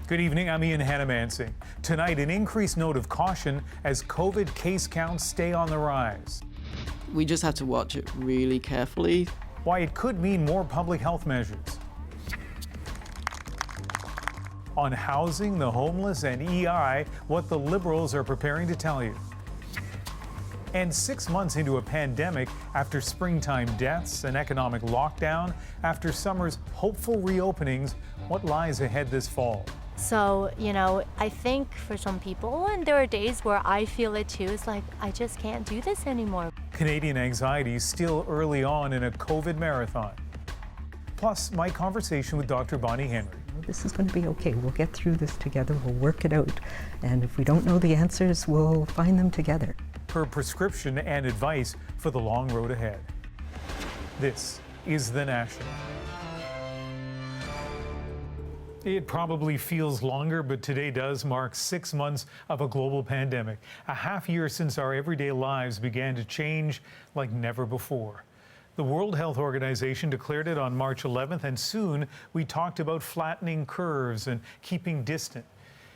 Good evening, I'm Ian Hanomansing. Tonight, an increased note of caution as COVID case counts stay on the rise. We just have to watch it really carefully. Why it could mean more public health measures. On housing, the homeless, and EI, what the Liberals are preparing to tell you. And 6 months into a pandemic, after springtime deaths, an economic lockdown, after summer's hopeful reopenings, what lies ahead this fall? So, I think for some people, and there are days where I feel it too, it's like, I just can't do this anymore. Canadian anxiety still early on in a COVID marathon. Plus, my conversation with Dr. Bonnie Henry. This is going to be okay. We'll get through this together. We'll work it out. And if we don't know the answers, we'll find them together. Her prescription and advice for the long road ahead. This is The National. It probably feels longer, but today does mark 6 months of a global pandemic. A half year since our everyday lives began to change like never before. The World Health Organization declared it on March 11th, and soon we talked about flattening curves and keeping distant.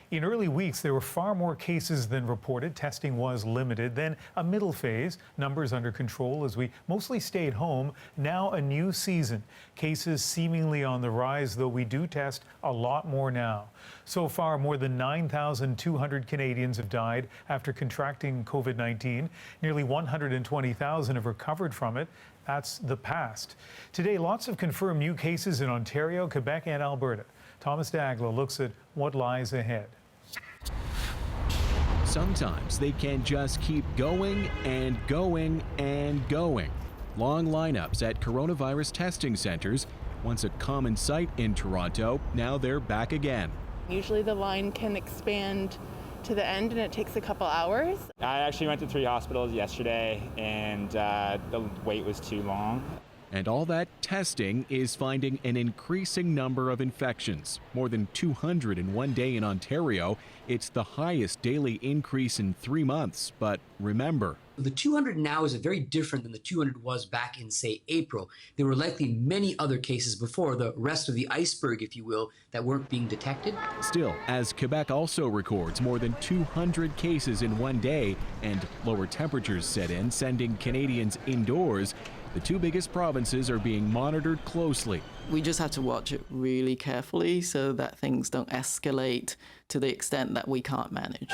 In early weeks, there were far more cases than reported. Testing was limited. Then a middle phase, numbers under control as we mostly stayed home. Now a new season. Cases seemingly on the rise, though we do test a lot more now. So far, more than 9,200 Canadians have died after contracting COVID-19. Nearly 120,000 have recovered from it. That's the past. Today, lots of confirmed new cases in Ontario, Quebec, and Alberta. Thomas Dagla looks at what lies ahead. Sometimes they can just keep going and going and going. Long lineups at coronavirus testing centers, once a common sight in Toronto, now they're back again. Usually the line can expand to the end and it takes a couple hours. I actually went to 3 hospitals yesterday and the wait was too long. And all that testing is finding an increasing number of infections. More than 200 in one day in Ontario. It's the highest daily increase in 3 months. But remember, the 200 now is very different than the 200 was back in, say, April. There were likely many other cases before, the rest of the iceberg, if you will, that weren't being detected. Still, as Quebec also records more than 200 cases in one day and lower temperatures set in, sending Canadians indoors, the two biggest provinces are being monitored closely. We just have to watch it really carefully so that things don't escalate to the extent that we can't manage.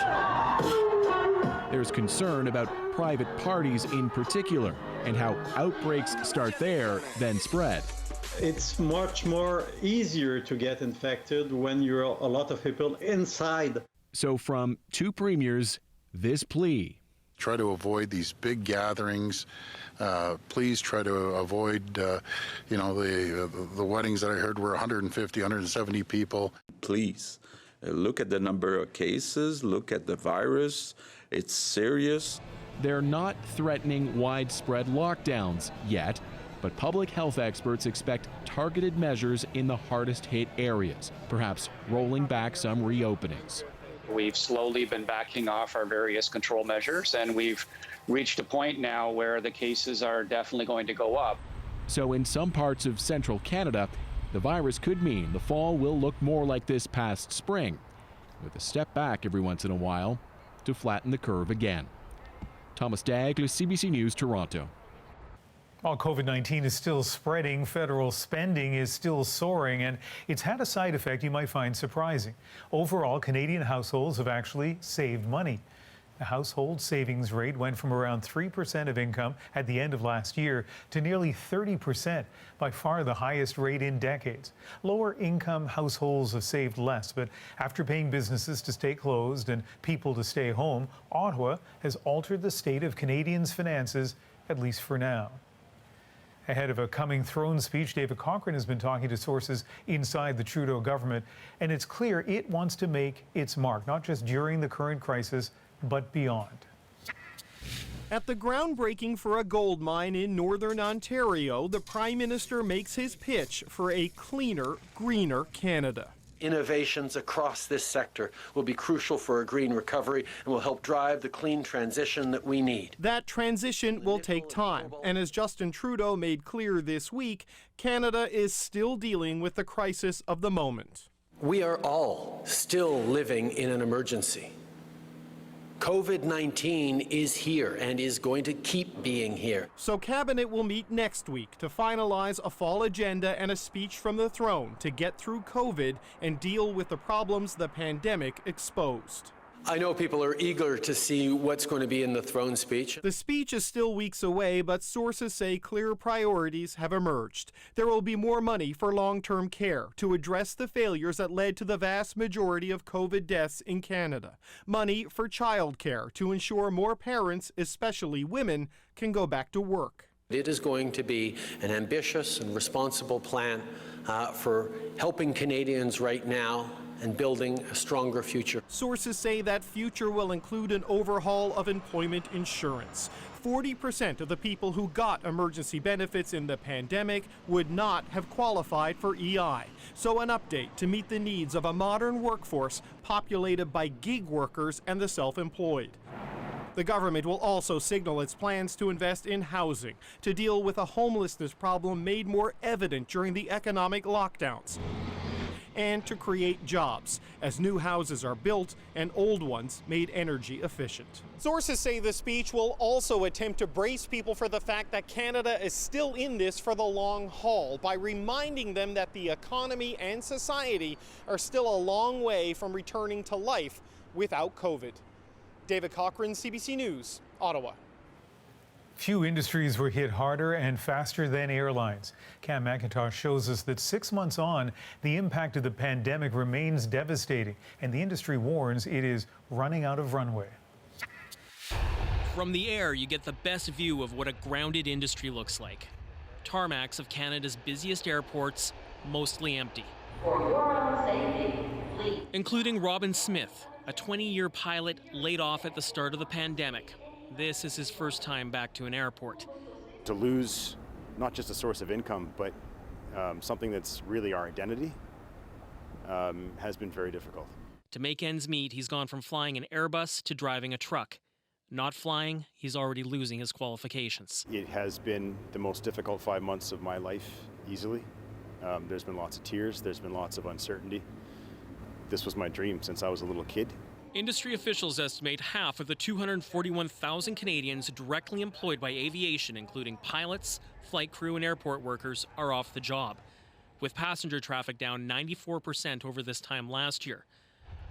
There's concern about private parties in particular and how outbreaks start there, then spread. It's much more easier to get infected when you're a lot of people inside. So from two premiers, this plea. Try to avoid these big gatherings. Please try to avoid, the weddings that I heard were 150, 170 people. Please look at the number of cases, look at the virus. It's serious. They're not threatening widespread lockdowns yet, but public health experts expect targeted measures in the hardest hit areas, perhaps rolling back some reopenings. We've slowly been backing off our various control measures, and we've reached a point now where the cases are definitely going to go up. So in some parts of central Canada, the virus could mean the fall will look more like this past spring, with a step back every once in a while to flatten the curve again. Thomas Dagla, CBC News, Toronto. While COVID-19 is still spreading, federal spending is still soaring, and it's had a side effect you might find surprising. Overall, Canadian households have actually saved money. The household savings rate went from around 3% of income at the end of last year to nearly 30%, by far the highest rate in decades. Lower income households have saved less, but after paying businesses to stay closed and people to stay home, Ottawa has altered the state of Canadians' finances, at least for now. Ahead of a coming throne speech, David Cochrane has been talking to sources inside the Trudeau government, and it's clear it wants to make its mark, not just during the current crisis, but beyond. At the groundbreaking for a gold mine in northern Ontario, the Prime Minister makes his pitch for a cleaner, greener Canada. Innovations across this sector will be crucial for a green recovery and will help drive the clean transition that we need. That transition will take time, and as Justin Trudeau made clear this week, Canada is still dealing with the crisis of the moment. We are all still living in an emergency. COVID-19 is here and is going to keep being here. So Cabinet will meet next week to finalize a fall agenda and a speech from the throne to get through COVID and deal with the problems the pandemic exposed. I know people are eager to see what's going to be in the throne speech. The speech is still weeks away, but sources say clear priorities have emerged. There will be more money for long-term care to address the failures that led to the vast majority of COVID deaths in Canada. Money for childcare to ensure more parents, especially women, can go back to work. It is going to be an ambitious and responsible plan for helping Canadians right now and building a stronger future. Sources say that future will include an overhaul of employment insurance. 40% of the people who got emergency benefits in the pandemic would not have qualified for EI. So an update to meet the needs of a modern workforce populated by gig workers and the self-employed. The government will also signal its plans to invest in housing to deal with a homelessness problem made more evident during the economic lockdowns, and to create jobs as new houses are built and old ones made energy efficient. Sources say the speech will also attempt to brace people for the fact that Canada is still in this for the long haul by reminding them that the economy and society are still a long way from returning to life without COVID. David Cochran, CBC News, Ottawa. Few industries were hit harder and faster than airlines. Cam McIntosh shows us that 6 months on, the impact of the pandemic remains devastating, and the industry warns it is running out of runway. From the air, you get the best view of what a grounded industry looks like. Tarmacs of Canada's busiest airports, mostly empty. For your own safety, please. Including Robin Smith, a 20-year pilot laid off at the start of the pandemic. This is his first time back to an airport. To lose not just a source of income, but something that's really our identity has been very difficult. To make ends meet, he's gone from flying an Airbus to driving a truck. Not flying, he's already losing his qualifications. It has been the most difficult 5 months of my life, easily. There's been lots of tears, there's been lots of uncertainty. This was my dream since I was a little kid. Industry officials estimate half of the 241,000 Canadians directly employed by aviation, including pilots, flight crew, and airport workers, are off the job, with passenger traffic down 94% over this time last year.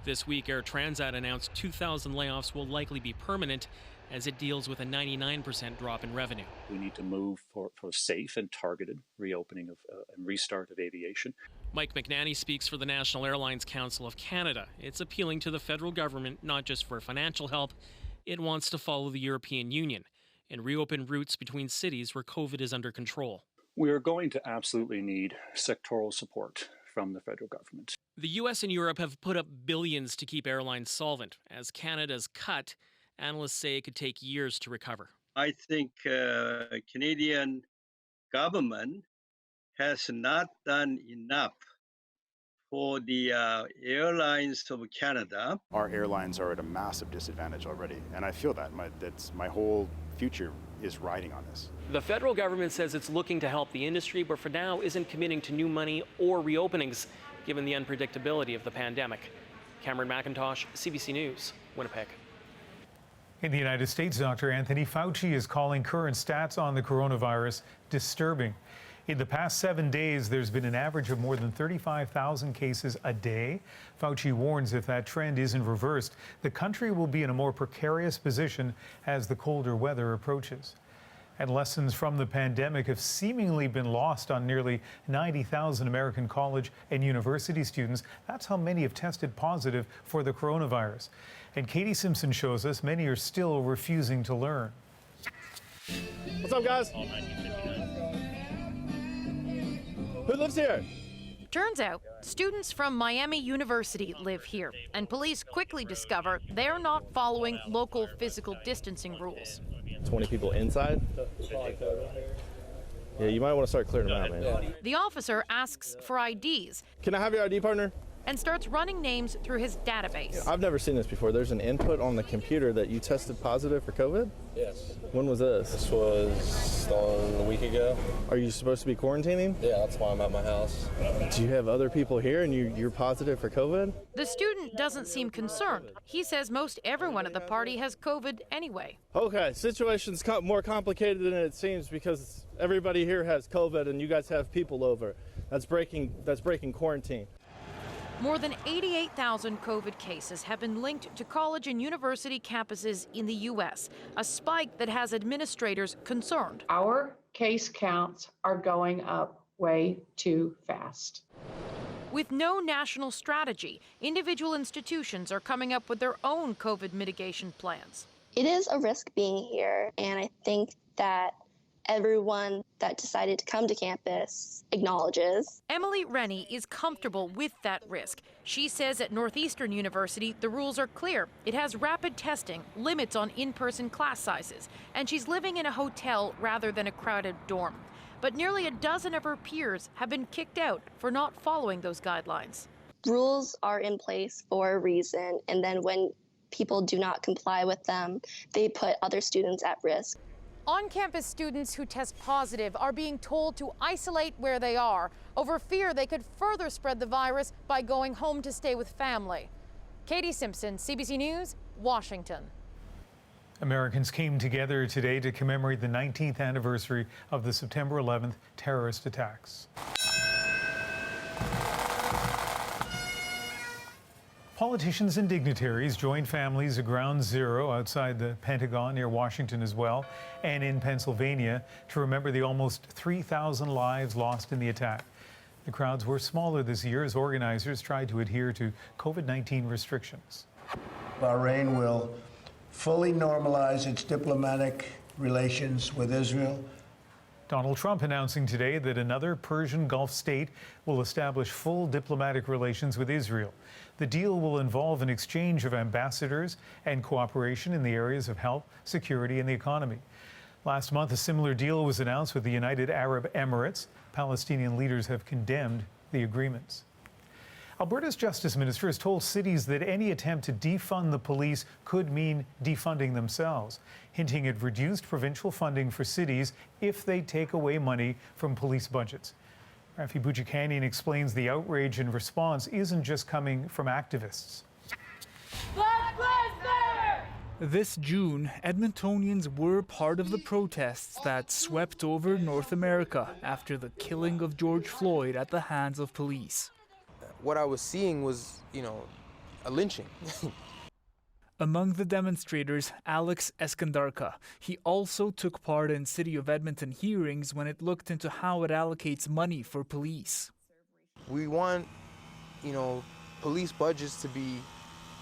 This week, Air Transat announced 2,000 layoffs will likely be permanent as it deals with a 99% drop in revenue. We need to move for safe and targeted reopening of and restart of aviation. Mike McNanny speaks for the National Airlines Council of Canada. It's appealing to the federal government not just for financial help, it wants to follow the European Union and reopen routes between cities where COVID is under control. We are going to absolutely need sectoral support from the federal government. The US and Europe have put up billions to keep airlines solvent. As Canada's cut, analysts say it could take years to recover. I think Canadian government has not done enough for the airlines of Canada. Our airlines are at a massive disadvantage already, and I feel that. My whole future is riding on this. The federal government says it's looking to help the industry, but for now isn't committing to new money or reopenings, given the unpredictability of the pandemic. Cameron McIntosh, CBC News, Winnipeg. In the United States, Dr. Anthony Fauci is calling current stats on the coronavirus disturbing. In the past 7 days, there's been an average of more than 35,000 cases a day. Fauci warns if that trend isn't reversed, the country will be in a more precarious position as the colder weather approaches. And lessons from the pandemic have seemingly been lost on nearly 90,000 American college and university students. That's how many have tested positive for the coronavirus. And Katie Simpson shows us many are still refusing to learn. What's up, guys? Who lives here? Turns out, students from Miami University live here, and police quickly discover they're not following local physical distancing rules. 20 people inside? Yeah, you might want to start clearing them out, man. The officer asks for IDs. Can I have your ID, partner? and starts running names through his database. I've never seen this before. There's an input on the computer that you tested positive for COVID? Yes. When was this? This was a week ago. Are you supposed to be quarantining? Yeah, that's why I'm at my house. Do you have other people here and you're positive for COVID? The student doesn't seem concerned. He says most everyone at the party has COVID anyway. Okay, situation's more complicated than it seems because everybody here has COVID and you guys have people over. That's breaking quarantine. More than 88,000 COVID cases have been linked to college and university campuses in the U.S., a spike that has administrators concerned. Our case counts are going up way too fast. With no national strategy, individual institutions are coming up with their own COVID mitigation plans. It is a risk being here, and I think that everyone that decided to come to campus acknowledges. Emily Rennie is comfortable with that risk. She says at Northeastern University, the rules are clear. It has rapid testing, limits on in-person class sizes, and she's living in a hotel rather than a crowded dorm. But nearly a dozen of her peers have been kicked out for not following those guidelines. Rules are in place for a reason, and then when people do not comply with them, they put other students at risk. On-campus students who test positive are being told to isolate where they are over fear they could further spread the virus by going home to stay with family. Katie Simpson, CBC News, Washington. Americans came together today to commemorate the 19th anniversary of the September 11th terrorist attacks. Politicians and dignitaries joined families at Ground Zero outside the Pentagon near Washington as well, and in Pennsylvania to remember the almost 3,000 lives lost in the attack. The crowds were smaller this year as organizers tried to adhere to COVID-19 restrictions. Bahrain will fully normalize its diplomatic relations with Israel. Donald Trump announcing today that another Persian Gulf state will establish full diplomatic relations with Israel. The deal will involve an exchange of ambassadors and cooperation in the areas of health, security, and the economy. Last month, a similar deal was announced with the United Arab Emirates. Palestinian leaders have condemned the agreements. Alberta's Justice Minister has told cities that any attempt to defund the police could mean defunding themselves, hinting at reduced provincial funding for cities if they take away money from police budgets. Rafi Boudjikanian explains the outrage and response isn't just coming from activists. This June, Edmontonians were part of the protests that swept over North America after the killing of George Floyd at the hands of police. What I was seeing was, a lynching. Among the demonstrators, Alex Eskandarka. He also took part in City of Edmonton hearings when it looked into how it allocates money for police. We want, police budgets to be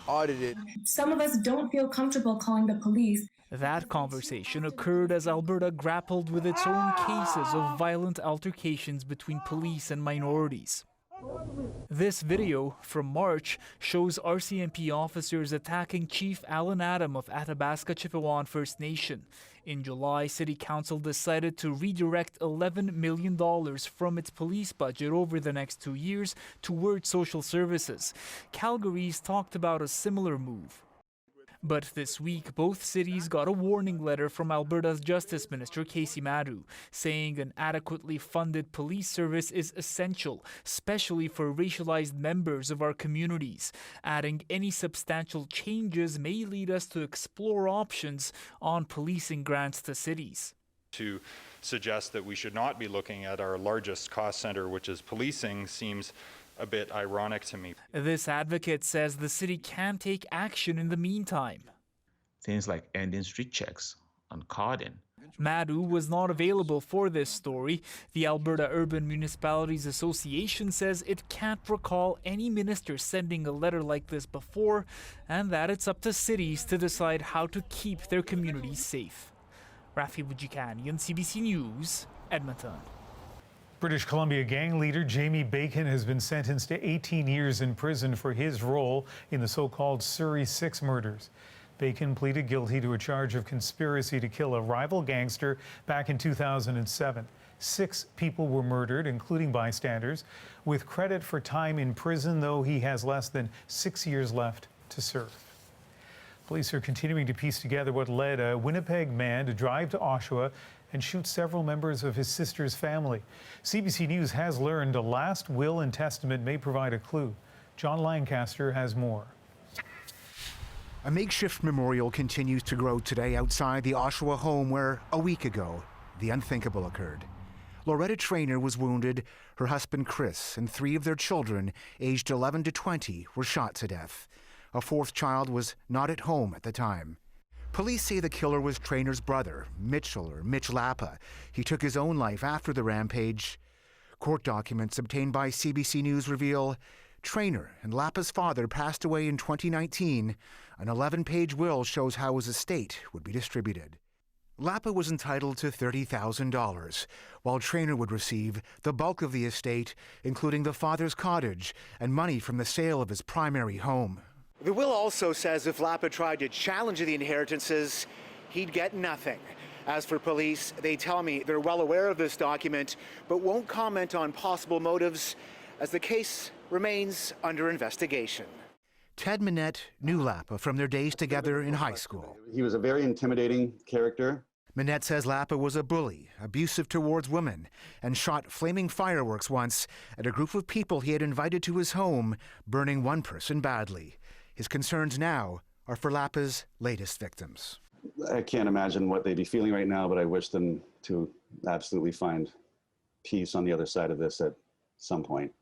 audited. Some of us don't feel comfortable calling the police. That conversation occurred as Alberta grappled with its own cases of violent altercations between police and minorities. This video from March shows RCMP officers attacking Chief Alan Adam of Athabasca Chippewan First Nation. In July, City Council decided to redirect $11 million from its police budget over the next 2 years towards social services. Calgary's talked about a similar move. But this week, both cities got a warning letter from Alberta's Justice Minister, Casey Madhu, saying an adequately funded police service is essential, especially for racialized members of our communities, adding any substantial changes may lead us to explore options on policing grants to cities. To suggest that we should not be looking at our largest cost center, which is policing, seems a bit ironic to me. This advocate says the city can take action in the meantime. Things like ending street checks and carding. Madhu was not available for this story. The Alberta Urban Municipalities Association says it can't recall any minister sending a letter like this before, and that it's up to cities to decide how to keep their communities safe. Rafi Boudjikanian, CBC News, Edmonton. British Columbia gang leader Jamie Bacon has been sentenced to 18 years in prison for his role in the so-called Surrey 6 murders. Bacon pleaded guilty to a charge of conspiracy to kill a rival gangster back in 2007. 6 people were murdered, including bystanders, with credit for time in prison, though he has less than 6 years left to serve. Police are continuing to piece together what led a Winnipeg man to drive to Oshawa and shoot several members of his sister's family. CBC News has learned a last will and testament may provide a clue. John Lancaster has more. A makeshift memorial continues to grow today outside the Oshawa home where, a week ago, the unthinkable occurred. Loretta Traynor was wounded. Her husband Chris and 3 of their children, aged 11 to 20, were shot to death. A 4th child was not at home at the time. Police say the killer was Traynor's brother, Mitchell or Mitch Lapa. He took his own life after the rampage. Court documents obtained by CBC News reveal Traynor and Lapa's father passed away in 2019. An 11-page will shows how his estate would be distributed. Lapa was entitled to $30,000, while Traynor would receive the bulk of the estate, including the father's cottage and money from the sale of his primary home. The will also says if Lapa tried to challenge the inheritances, he'd get nothing. As for police, they tell me they're well aware of this document, but won't comment on possible motives as the case remains under investigation. Ted Minette knew Lapa from their days together in high school. He was a very intimidating character. Minette says Lapa was a bully, abusive towards women, and shot flaming fireworks once at a group of people he had invited to his home, burning one person badly. His concerns now are for Lapa's latest victims. I can't imagine what they'd be feeling right now, but I wish them to absolutely find peace on the other side of this at some point.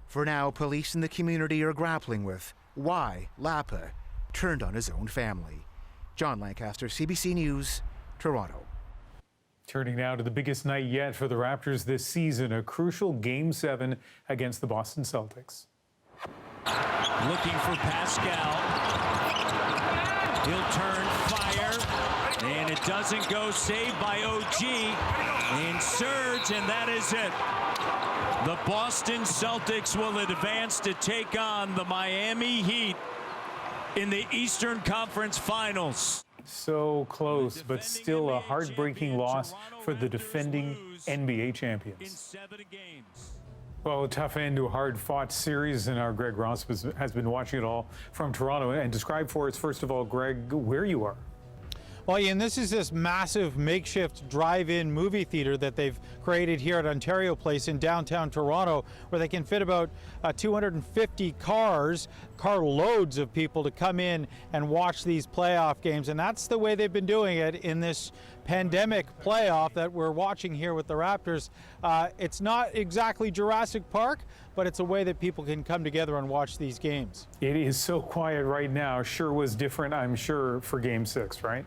For now, police in the community are grappling with why Lapa turned on his own family. John Lancaster, CBC News, Toronto. Turning now to the biggest night yet for the Raptors this season, a crucial Game 7 against the Boston Celtics. Looking for Pascal. He'll turn fire, and it doesn't go. Saved by OG. And Serge, and that is it. The Boston Celtics will advance to take on the Miami Heat in the Eastern Conference Finals. So close, but still a heartbreaking loss for the defending NBA champions. Well, a tough end to a hard-fought series, and our Greg Ross has been watching it all from Toronto. And describe for us, first of all, Greg, where you are. Well, Ian, this is this massive makeshift drive-in movie theater that they've created here at Ontario Place in downtown Toronto, where they can fit about 250 carloads of people to come in and watch these playoff games. And that's the way they've been doing it in this pandemic playoff that we're watching here with the Raptors. It's not exactly Jurassic Park, but it's a way that people can come together and watch these games. It is so quiet right now. Sure was different, I'm sure, for Game 6, right?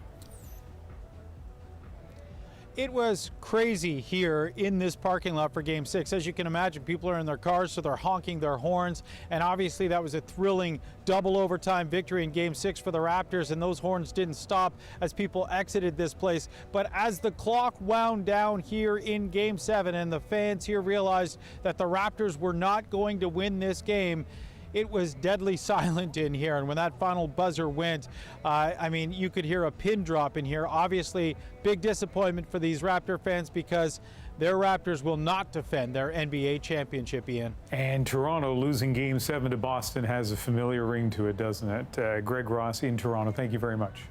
It was crazy here in this parking lot for Game 6. As you can imagine, people are in their cars, so they're honking their horns. And obviously that was a thrilling double overtime victory in Game 6 for the Raptors, and those horns didn't stop as people exited this place. But as the clock wound down here in Game 7 and the fans here realized that the Raptors were not going to win this game, it was deadly silent in here. And when that final buzzer went, I mean, you could hear a pin drop in here. Obviously, big disappointment for these Raptor fans because their Raptors will not defend their NBA championship, Ian. And Toronto losing Game 7 to Boston has a familiar ring to it, doesn't it? Greg Ross in Toronto, thank you very much.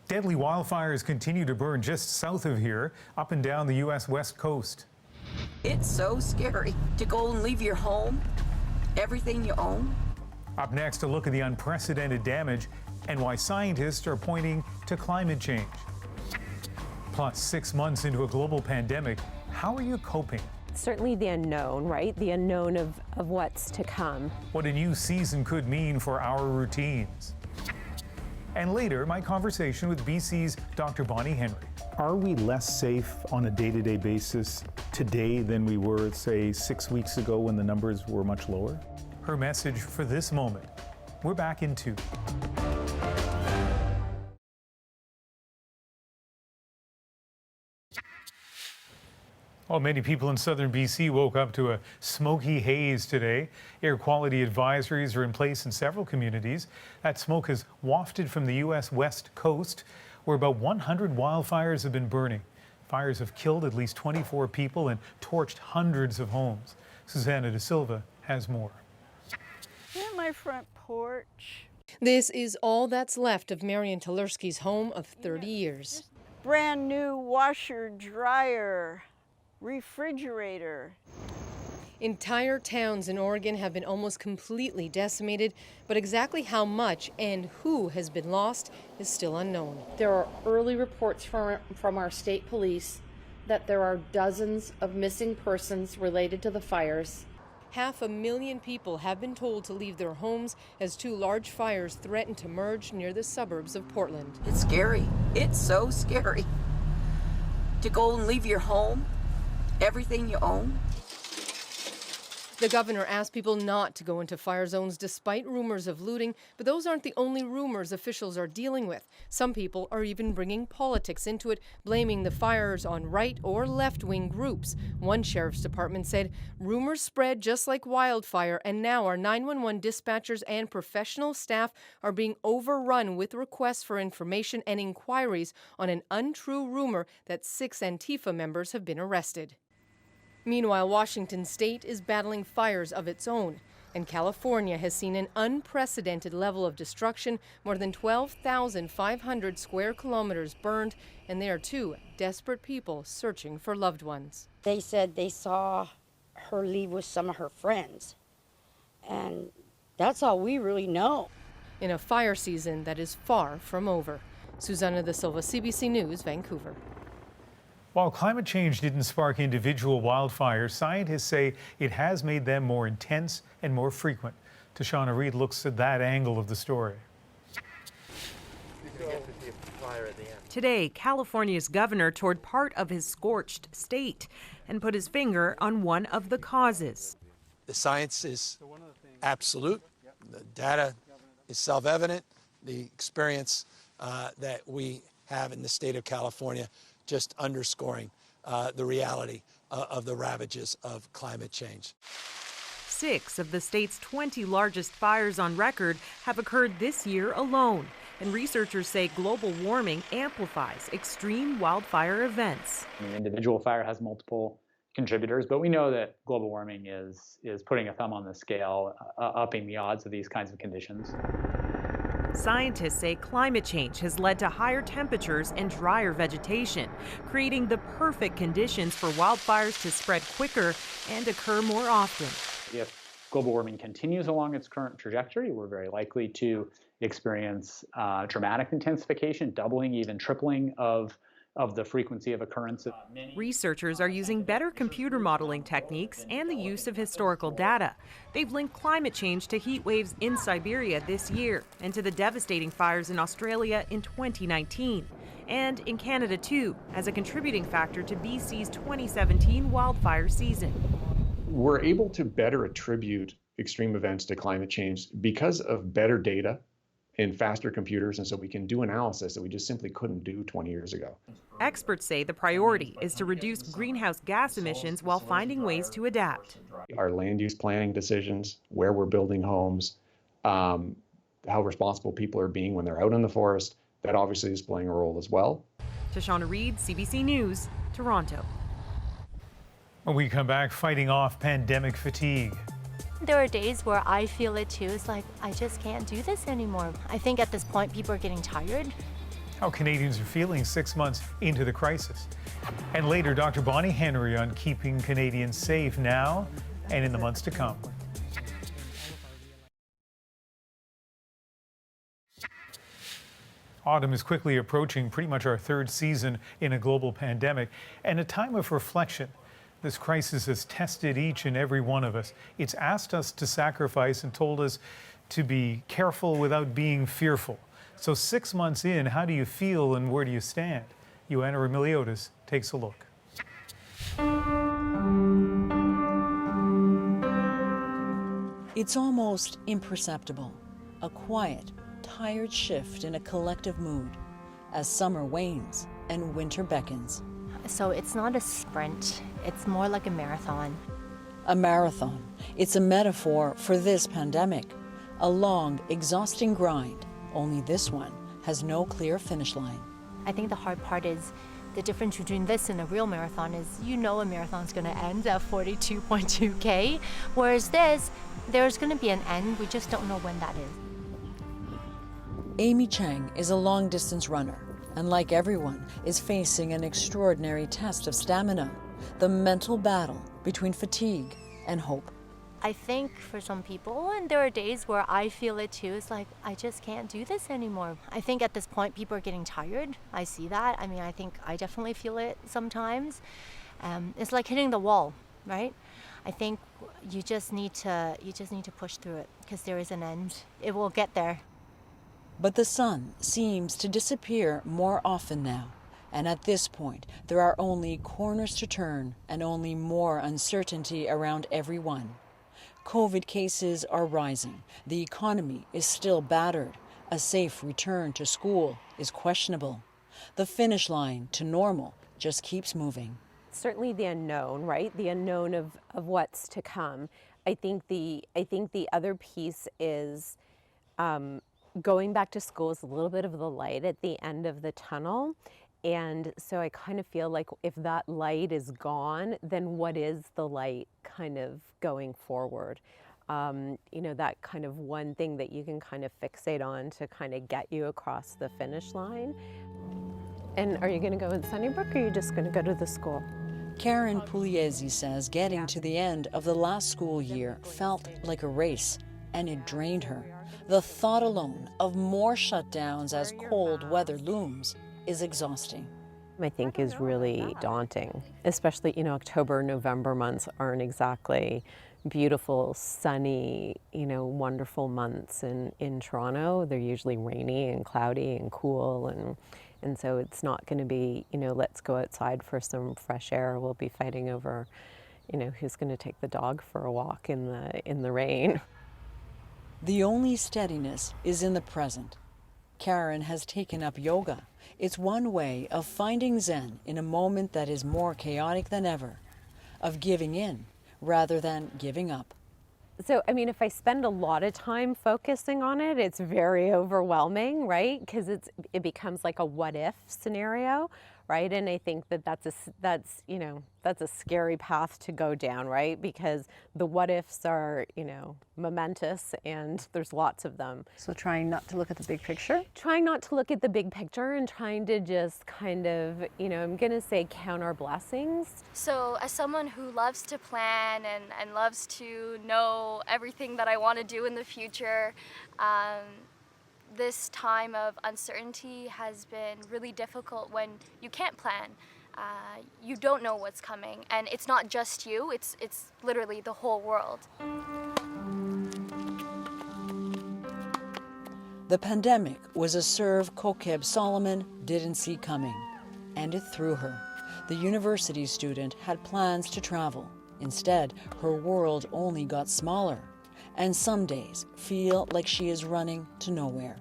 Deadly wildfires continue to burn just south of here, up and down the U.S. West Coast. It's so scary to go and leave your home, everything you own. Up next, a look at the unprecedented damage and why scientists are pointing to climate change. Plus, 6 months into a global pandemic, how are you coping? Certainly the unknown, right? The unknown of what's to come. What a new season could mean for our routines. And later, my conversation with BC's Dr. Bonnie Henry. Are we less safe on a day-to-day basis today than we were, say, 6 weeks ago when the numbers were much lower? Her message for this moment. We're back in 2. Well, many people in southern BC woke up to a smoky haze today. Air quality advisories are in place in several communities. That smoke has wafted from the U.S. West Coast, where about 100 wildfires have been burning. Fires have killed at least 24 people and torched hundreds of homes. Susanna De Silva has more. At my front porch. This is all that's left of Marian Talerski's home of 30 years. Brand new washer, dryer, refrigerator. Entire towns in Oregon have been almost completely decimated, but exactly how much and who has been lost is still unknown. There are early reports from our state police that there are dozens of missing persons related to the fires. 500,000 people have been told to leave their homes as 2 large fires threaten to merge near the suburbs of Portland. It's scary. It's so scary to go and leave your home, everything you own. The governor asked people not to go into fire zones despite rumors of looting, but those aren't the only rumors officials are dealing with. Some people are even bringing politics into it, blaming the fires on right or left-wing groups. One sheriff's department said rumors spread just like wildfire, and now our 911 dispatchers and professional staff are being overrun with requests for information and inquiries on an untrue rumor that 6 Antifa members have been arrested. Meanwhile, Washington state is battling fires of its own, and California has seen an unprecedented level of destruction, more than 12,500 square kilometers burned, and there are 2 desperate people searching for loved ones. They said they saw her leave with some of her friends, and that's all we really know. In a fire season that is far from over. Susanna De Silva, CBC News, Vancouver. While climate change didn't spark individual wildfires, scientists say it has made them more intense and more frequent. Tashana Reid looks at that angle of the story. Today, California's governor toured part of his scorched state and put his finger on one of the causes. The science is absolute. The data is self-evident. The experience that we have in the state of California just underscoring the reality of the ravages of climate change. 6 of the state's 20 largest fires on record have occurred this year alone, and researchers say global warming amplifies extreme wildfire events. An individual fire has multiple contributors, but we know that global warming is putting a thumb on the scale, upping the odds of these kinds of conditions. Scientists say climate change has led to higher temperatures and drier vegetation, creating the perfect conditions for wildfires to spread quicker and occur more often. If global warming continues along its current trajectory, we're very likely to experience dramatic intensification, doubling, even tripling of the frequency of occurrence. Researchers are using better computer modeling techniques and the use of historical data. They've linked climate change to heat waves in Siberia this year and to the devastating fires in Australia in 2019. And in Canada, too, as a contributing factor to BC's 2017 wildfire season. We're able to better attribute extreme events to climate change because of better data and faster computers, and so we can do analysis that we just simply couldn't do 20 years ago. Experts say the priority is to reduce greenhouse gas emissions while finding ways to adapt. Our land use planning decisions, where we're building homes, how responsible people are being when they're out in the forest, that obviously is playing a role as well. Tashana Reid, CBC News, Toronto. When we come back, fighting off pandemic fatigue. There are days where I feel it too. It's like, I just can't do this anymore. I think at this point, people are getting tired. How Canadians are feeling 6 months into the crisis. And later, Dr. Bonnie Henry on keeping Canadians safe now and in the months to come. Autumn is quickly approaching, pretty much our 3rd season in a global pandemic, and a time of reflection. This crisis has tested each and every one of us. It's asked us to sacrifice and told us to be careful without being fearful. So 6 months in, how do you feel and where do you stand? Ioanna Remiliotis takes a look. It's almost imperceptible. A quiet, tired shift in a collective mood as summer wanes and winter beckons. So it's not a sprint, it's more like a marathon. A marathon. It's a metaphor for this pandemic. A long, exhausting grind, only this one has no clear finish line. I think the hard part is The difference between this and a real marathon is a marathon's going to end at 42.2K, whereas this, there's going to be an end, we just don't know when that is. Amy Chang is a long-distance runner, and like everyone, is facing an extraordinary test of stamina, the mental battle between fatigue and hope. I think for some people, and there are days where I feel it too, it's like, I just can't do this anymore. I think at this point, people are getting tired. I see that. I mean, I think I definitely feel it sometimes. It's like hitting the wall, right? I think you just need to push through it because there is an end. It will get there. But the sun seems to disappear more often now. And at this point, there are only corners to turn and only more uncertainty around everyone. COVID cases are rising. The economy is still battered. A safe return to school is questionable. The finish line to normal just keeps moving. Certainly the unknown, right? The unknown of what's to come. I think the other piece is going back to school is a little bit of the light at the end of the tunnel. And so I kind of feel like if that light is gone, then what is the light kind of going forward? That kind of one thing that you can kind of fixate on to kind of get you across the finish line. And are you going to go in Sunnybrook or are you just going to go to the school? Karen Pugliese says getting to the end of the last school year felt like a race, and it drained her. The thought alone of more shutdowns as cold weather looms is exhausting. I think is really daunting, especially, October, November months aren't exactly beautiful, sunny, wonderful months in Toronto. They're usually rainy and cloudy and cool, and so it's not going to be, let's go outside for some fresh air. We'll be fighting over, who's going to take the dog for a walk in the rain. The only steadiness is in the present. Karen has taken up yoga. It's one way of finding Zen in a moment that is more chaotic than ever, of giving in rather than giving up. So, if I spend a lot of time focusing on it, it's very overwhelming, right? Because it becomes like a what if scenario, right? And I think that's a scary path to go down, right? Because the what ifs are, momentous and there's lots of them. So trying not to look at the big picture? Trying not to look at the big picture and trying to just kind of, I'm going to say count our blessings. So as someone who loves to plan and loves to know everything that I want to do in the future, this time of uncertainty has been really difficult when you can't plan. You don't know what's coming, and it's not just you, it's literally the whole world. The pandemic was a serve Kokeb Solomon didn't see coming, and it threw her. The university student had plans to travel. Instead, her world only got smaller, and some days feel like she is running to nowhere.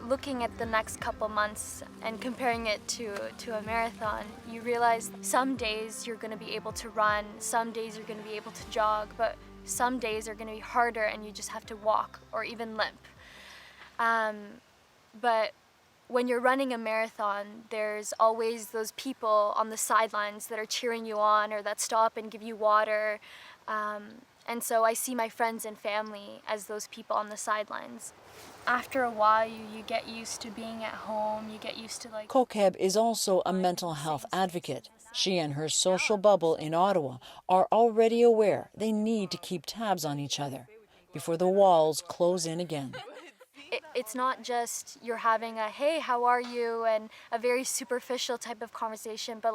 Looking at the next couple months and comparing it to a marathon, you realize some days you're going to be able to run, some days you're going to be able to jog, but some days are going to be harder and you just have to walk or even limp. But when you're running a marathon, there's always those people on the sidelines that are cheering you on or that stop and give you water. And so I see my friends and family as those people on the sidelines. After a while, you get used to being at home, you get used to Kokeb is also a mental health advocate. She and her social bubble in Ottawa are already aware they need to keep tabs on each other before the walls close in again. It's not just you're having a, hey, how are you, and a very superficial type of conversation, but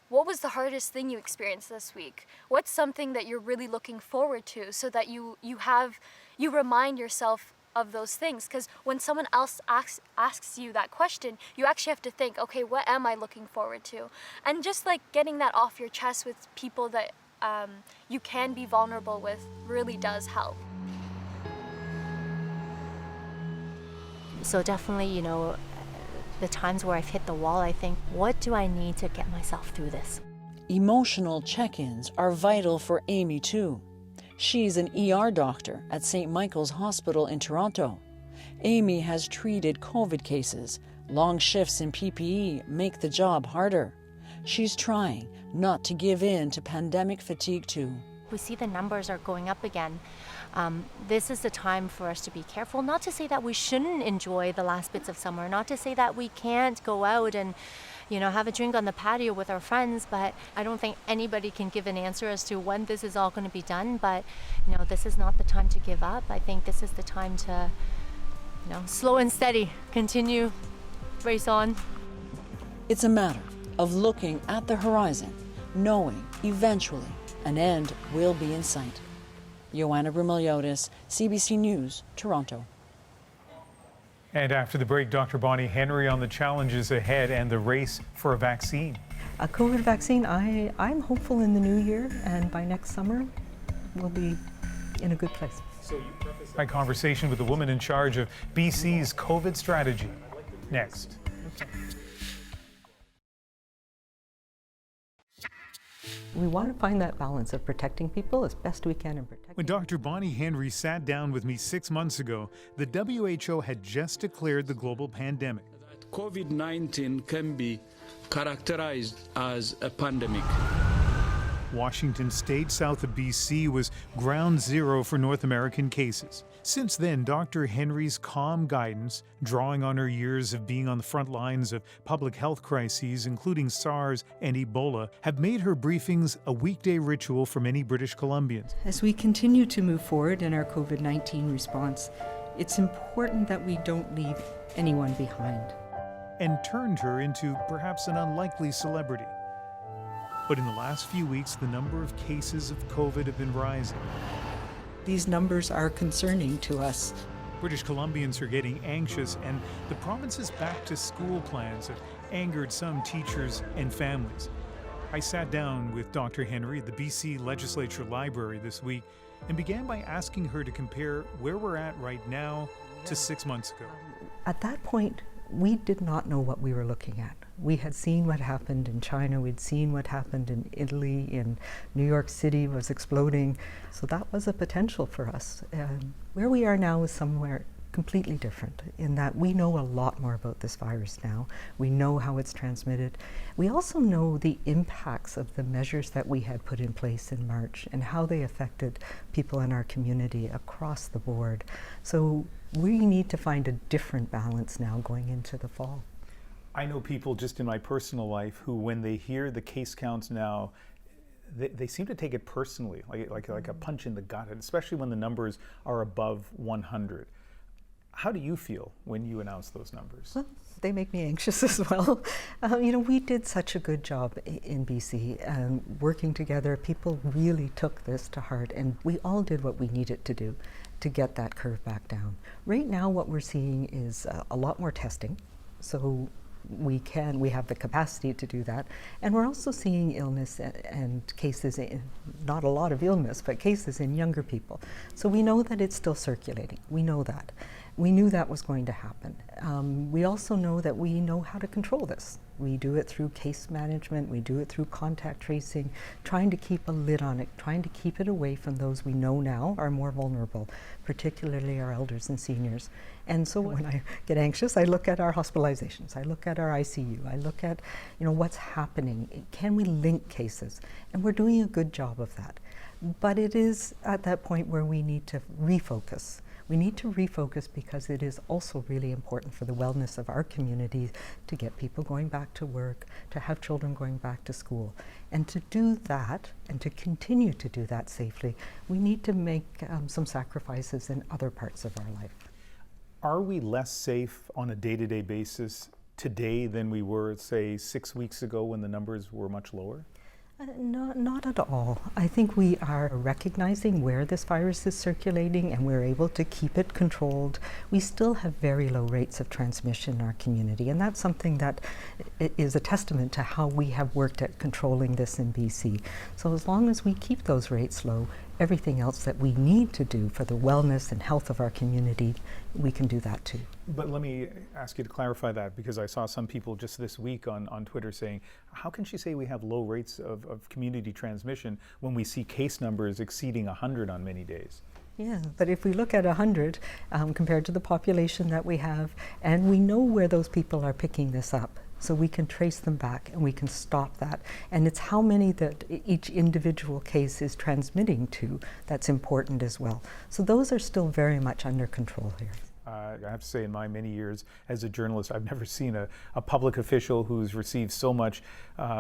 what was the hardest thing you experienced this week? What's something that you're really looking forward to so that you remind yourself of those things? Because when someone else asks you that question, you actually have to think, okay, what am I looking forward to? And just getting that off your chest with people that you can be vulnerable with really does help. So definitely, the times where I've hit the wall, I think, what do I need to get myself through this? Emotional check-ins are vital for Amy too. She's an ER doctor at St. Michael's Hospital in Toronto. Amy has treated COVID cases. Long shifts in PPE make the job harder. She's trying not to give in to pandemic fatigue too. We see the numbers are going up again. This is the time for us to be careful. Not to say that we shouldn't enjoy the last bits of summer, not to say that we can't go out and, have a drink on the patio with our friends, but I don't think anybody can give an answer as to when this is all going to be done. But, this is not the time to give up. I think this is the time to, slow and steady, continue, race on. It's a matter of looking at the horizon, knowing eventually an end will be in sight. Joanna Brumiliotis, CBC News, Toronto. And after the break, Dr. Bonnie Henry on the challenges ahead and the race for a vaccine. A COVID vaccine, I'm hopeful in the new year, and by next summer, we'll be in a good place. My conversation with the woman in charge of BC's COVID strategy. Next. We want to find that balance of protecting people as best we can and protecting. When Dr. Bonnie Henry sat down with me 6 months ago, the WHO had just declared the global pandemic. COVID-19 can be characterized as a pandemic. Washington State, south of BC, was ground zero for North American cases. Since then, Dr. Henry's calm guidance, drawing on her years of being on the front lines of public health crises, including SARS and Ebola, have made her briefings a weekday ritual for many British Columbians. As we continue to move forward in our COVID-19 response, it's important that we don't leave anyone behind. And turned her into perhaps an unlikely celebrity. But in the last few weeks, the number of cases of COVID have been rising. These numbers are concerning to us. British Columbians are getting anxious, and the province's back-to-school plans have angered some teachers and families. I sat down with Dr. Henry at the BC Legislature Library this week and began by asking her to compare where we're at right now to 6 months ago. At that point, we did not know what we were looking at. We had seen what happened in China, we'd seen what happened in Italy, in New York City was exploding. So that was a potential for us. Where we are now is somewhere completely different in that we know a lot more about this virus now. We know how it's transmitted. We also know the impacts of the measures that we had put in place in March and how they affected people in our community across the board. So we need to find a different balance now going into the fall. I know people just in my personal life who, when they hear the case counts now, they seem to take it personally, like a punch in the gut, and especially when the numbers are above 100. How do you feel when you announce those numbers? Well, they make me anxious as well. We did such a good job in BC, working together. People really took this to heart, and we all did what we needed to do to get that curve back down. Right now, what we're seeing is a lot more testing. So we have the capacity to do that. And we're also seeing illness and cases, not a lot of illness, but cases in younger people. So we know that it's still circulating. We know that. We knew that was going to happen. We also know that we know how to control this. We do it through case management, we do it through contact tracing, trying to keep a lid on it, trying to keep it away from those we know now are more vulnerable, particularly our elders and seniors. And so when I get anxious, I look at our hospitalizations, I look at our ICU, I look at what's happening. Can we link cases? And we're doing a good job of that. But it is at that point where we need to refocus. We need to refocus because it is also really important for the wellness of our community to get people going back to work, to have children going back to school. And to do that, and to continue to do that safely, we need to make some sacrifices in other parts of our life. Are we less safe on a day-to-day basis today than we were, say, 6 weeks ago when the numbers were much lower? Not at all. I think we are recognizing where this virus is circulating and we're able to keep it controlled. We still have very low rates of transmission in our community, and that's something that is a testament to how we have worked at controlling this in BC. So as long as we keep those rates low, everything else that we need to do for the wellness and health of our community, we can do that too. But let me ask you to clarify that, because I saw some people just this week on Twitter saying, how can she say we have low rates of community transmission when we see case numbers exceeding 100 on many days? Yeah, but if we look at 100 compared to the population that we have, and we know where those people are picking this up, So we can trace them back and we can stop that. And it's how many that each individual case is transmitting to that's important as well. So those are still very much under control here. I have to say, in my many years as a journalist, I've never seen a public official who's received so much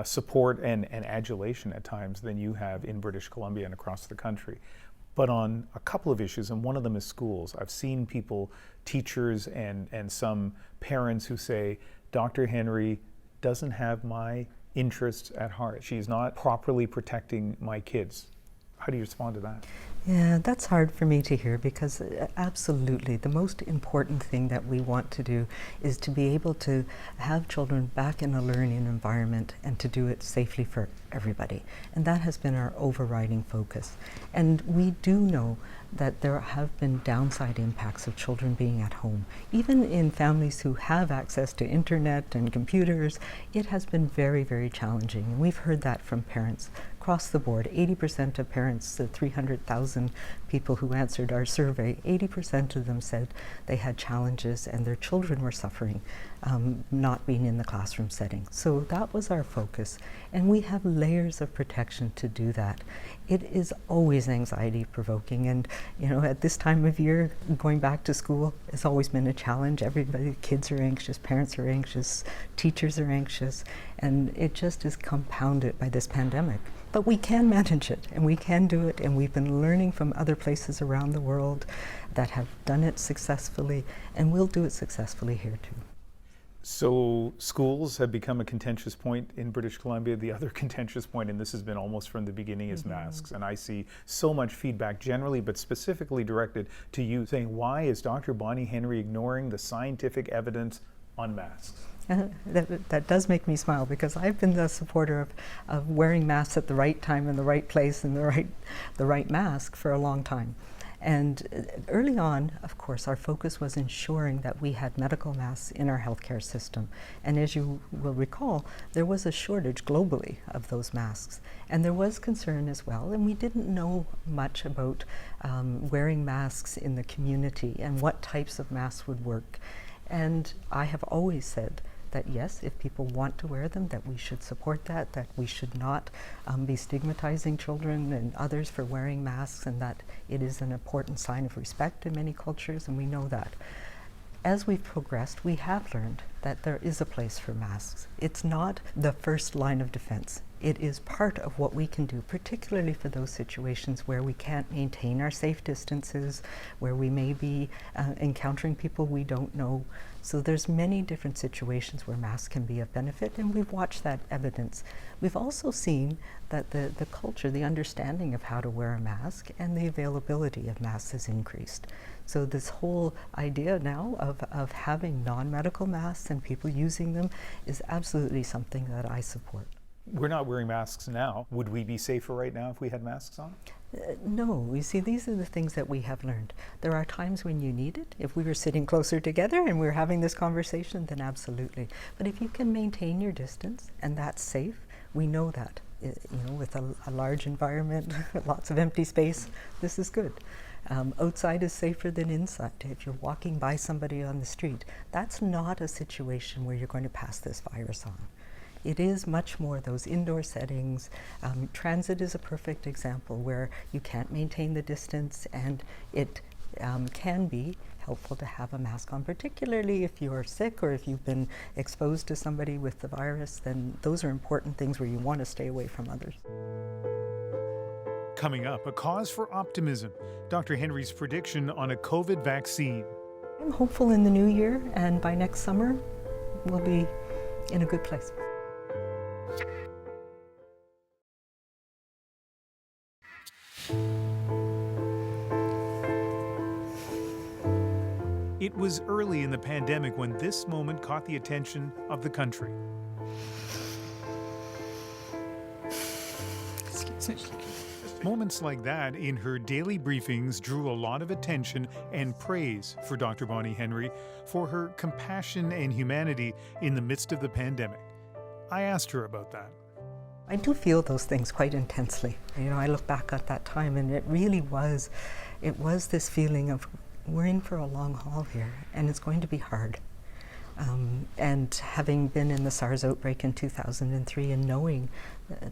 support and adulation at times than you have in British Columbia and across the country. But on a couple of issues, and one of them is schools, I've seen people, teachers and some parents who say, Dr. Henry doesn't have my interests at heart. She's not properly protecting my kids. How do you respond to that? Yeah, that's hard for me to hear because absolutely the most important thing that we want to do is to be able to have children back in a learning environment and to do it safely for everybody. And that has been our overriding focus. And we do know that there have been downside impacts of children being at home. Even in families who have access to internet and computers, it has been very, very challenging. And we've heard that from parents across the board. 80% of parents, the 300,000 people who answered our survey, 80% of them said they had challenges and their children were suffering not being in the classroom setting. So that was our focus. And we have layers of protection to do that. It is always anxiety provoking. And you know, at this time of year, going back to school has always been a challenge. Everybody, kids are anxious, parents are anxious, teachers are anxious, and it just is compounded by this pandemic. But we can manage it, and we can do it, and we've been learning from other places around the world that have done it successfully, and we'll do it successfully here too. So schools have become a contentious point in British Columbia. The other contentious point, and this has been almost from the beginning, is masks. And I see so much feedback generally, but specifically directed to you, saying, why is Dr. Bonnie Henry ignoring the scientific evidence on masks? That does make me smile because I've been the supporter of wearing masks at the right time in the right place and the right mask for a long time. And early on, of course, our focus was ensuring that we had medical masks in our healthcare system. And as you will recall, there was a shortage globally of those masks. And there was concern as well, and we didn't know much about wearing masks in the community and what types of masks would work. And I have always said that yes, if people want to wear them, that we should support that we should not be stigmatizing children and others for wearing masks, and that it is an important sign of respect in many cultures, and we know that. As we've progressed, we have learned that there is a place for masks. It's not the first line of defense. It is part of what we can do, particularly for those situations where we can't maintain our safe distances, where we may be encountering people we don't know. So there's many different situations where masks can be of benefit, and we've watched that evidence. We've also seen that the culture, the understanding of how to wear a mask and the availability of masks has increased. So this whole idea now of having non-medical masks and people using them is absolutely something that I support. We're not wearing masks now. Would we be safer right now if we had masks on? No, you see, these are the things that we have learned. There are times when you need it. If we were sitting closer together and we're having this conversation, then absolutely. But if you can maintain your distance and that's safe, we know that. You know, with a large environment, lots of empty space, this is good. Outside is safer than inside. If you're walking by somebody on the street, that's not a situation where you're going to pass this virus on. It is much more those indoor settings. Transit is a perfect example where you can't maintain the distance, and it can be helpful to have a mask on, particularly if you are sick or if you've been exposed to somebody with the virus. Then those are important things where you want to stay away from others. Coming up, a cause for optimism. Dr. Henry's prediction on a COVID vaccine. I'm hopeful in the new year, and by next summer, we'll be in a good place. It was early in the pandemic when this moment caught the attention of the country. Excuse me. Moments like that in her daily briefings drew a lot of attention and praise for Dr. Bonnie Henry for her compassion and humanity in the midst of the pandemic. I asked her about that. I do feel those things quite intensely. You know, I look back at that time and it really was, this feeling of we're in for a long haul here and it's going to be hard. And having been in the SARS outbreak in 2003 and knowing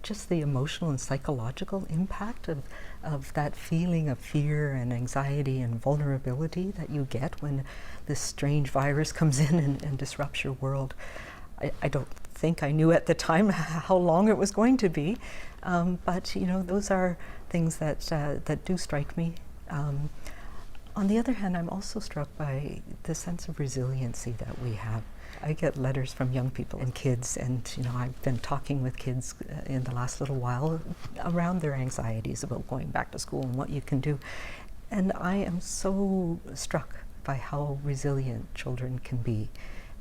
just the emotional and psychological impact of that feeling of fear and anxiety and vulnerability that you get when this strange virus comes in and disrupts your world. I don't think I knew at the time how long it was going to be, but you know, those are things that do strike me. On the other hand, I'm also struck by the sense of resiliency that we have. I get letters from young people and kids, and you know, I've been talking with kids in the last little while around their anxieties about going back to school and what you can do. And I am so struck by how resilient children can be.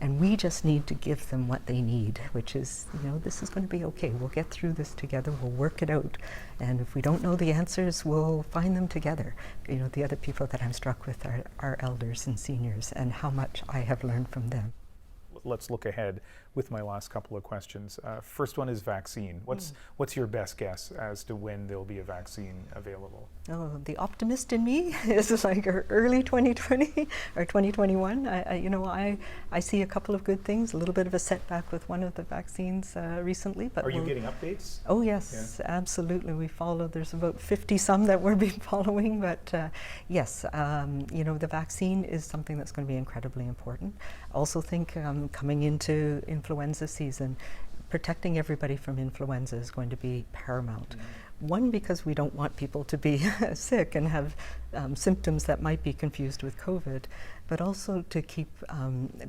And we just need to give them what they need, which is, you know, this is going to be okay. We'll get through this together. We'll work it out. And if we don't know the answers, we'll find them together. You know, the other people that I'm struck with are elders and seniors, and how much I have learned from them. Let's look ahead with my last couple of questions. First one is vaccine. What's your best guess as to when there'll be a vaccine available? Oh, the optimist in me is like early 2020 or 2021. I see a couple of good things. A little bit of a setback with one of the vaccines recently, but are you getting updates? Oh yes, yeah. Absolutely. We follow. There's about 50 some that we're been following, but yes, you know, the vaccine is something that's going to be incredibly important. Also think coming into influenza season, protecting everybody from influenza is going to be paramount. Mm-hmm. One, because we don't want people to be sick and have symptoms that might be confused with COVID, but also to keep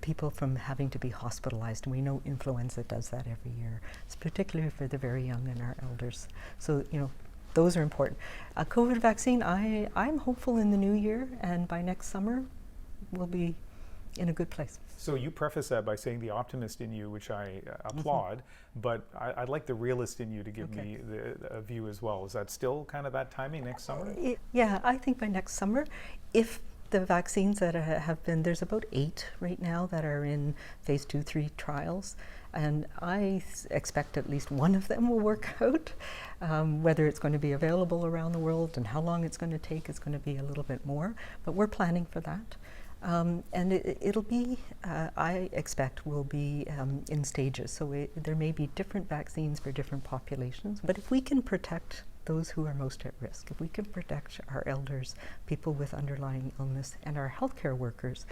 people from having to be hospitalized. And we know influenza does that every year. It's particularly for the very young and our elders. So, you know, those are important. COVID vaccine, I'm hopeful in the new year, and by next summer, we'll be in a good place. So you preface that by saying the optimist in you, which I applaud, but I'd like the realist in you to give me a view as well. Is that still kind of that timing next summer? Yeah, I think by next summer, if the vaccines that have been, there's about 8 right now that are in phase 2-3 trials, and I expect at least one of them will work out. Whether it's going to be available around the world and how long it's going to take is going to be a little bit more, but we're planning for that. And it'll be, I expect, will be in stages. So there may be different vaccines for different populations. But if we can protect those who are most at risk, if we can protect our elders, people with underlying illness, and our healthcare workers,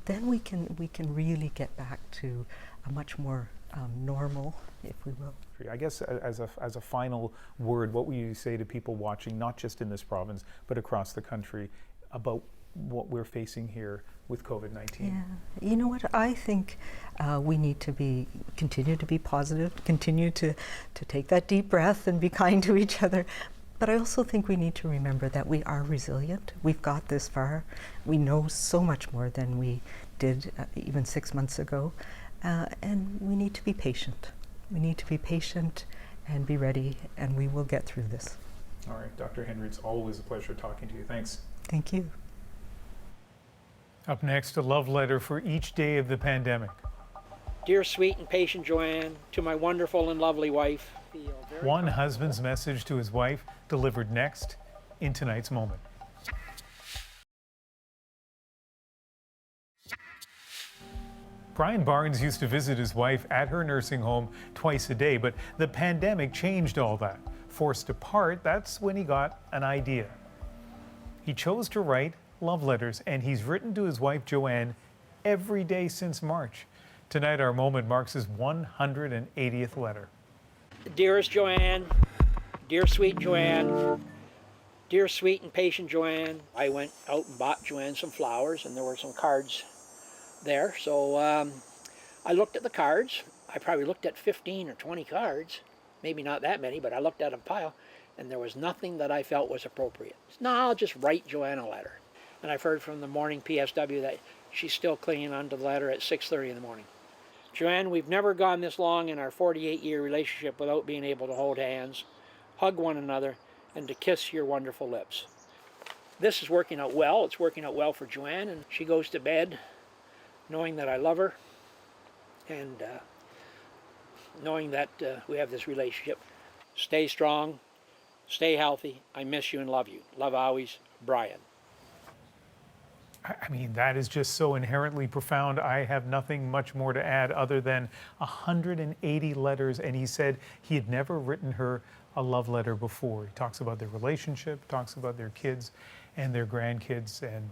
then we can really get back to a much more normal, if we will. I guess as a final word, what will you say to people watching, not just in this province, but across the country, about what we're facing here with COVID-19? Yeah, you know what? I think we need to continue to be positive, continue to take that deep breath and be kind to each other. But I also think we need to remember that we are resilient. We've got this far. We know so much more than we did even 6 months ago. And we need to be patient. We need to be patient and be ready, and we will get through this. All right, Dr. Henry, it's always a pleasure talking to you. Thanks. Thank you. Up next, a love letter for each day of the pandemic. Dear sweet and patient Joanne, to my wonderful and lovely wife. One husband's message to his wife, delivered next in tonight's moment. Brian Barnes used to visit his wife at her nursing home twice a day, but the pandemic changed all that. Forced apart, that's when he got an idea. He chose to write love letters, and he's written to his wife Joanne every day since March. Tonight, our moment marks his 180th letter. Dearest Joanne, dear sweet Joanne, dear sweet and patient Joanne. I went out and bought Joanne some flowers, and there were some cards there. So I looked at the cards. I probably looked at 15 or 20 cards, maybe not that many, but I looked at a pile, and there was nothing that I felt was appropriate. No, I'll just write Joanne a letter. And I've heard from the morning PSW that she's still clinging onto the letter at 6:30 in the morning. Joanne, we've never gone this long in our 48-year relationship without being able to hold hands, hug one another, and to kiss your wonderful lips. This is working out well. It's working out well for Joanne, and she goes to bed knowing that I love her and knowing that we have this relationship. Stay strong, stay healthy. I miss you and love you. Love always, Brian. I mean, that is just so inherently profound. I have nothing much more to add other than 180 letters, and he said he had never written her a love letter before. He talks about their relationship, talks about their kids and their grandkids, and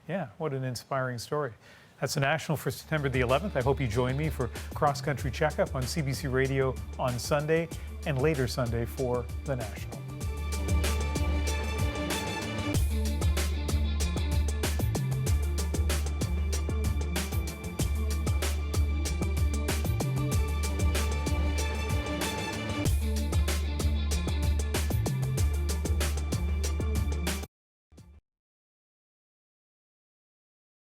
yeah, what an inspiring story. That's the National for September the 11th. I hope you join me for Cross Country Checkup on CBC Radio on Sunday and later Sunday for the National.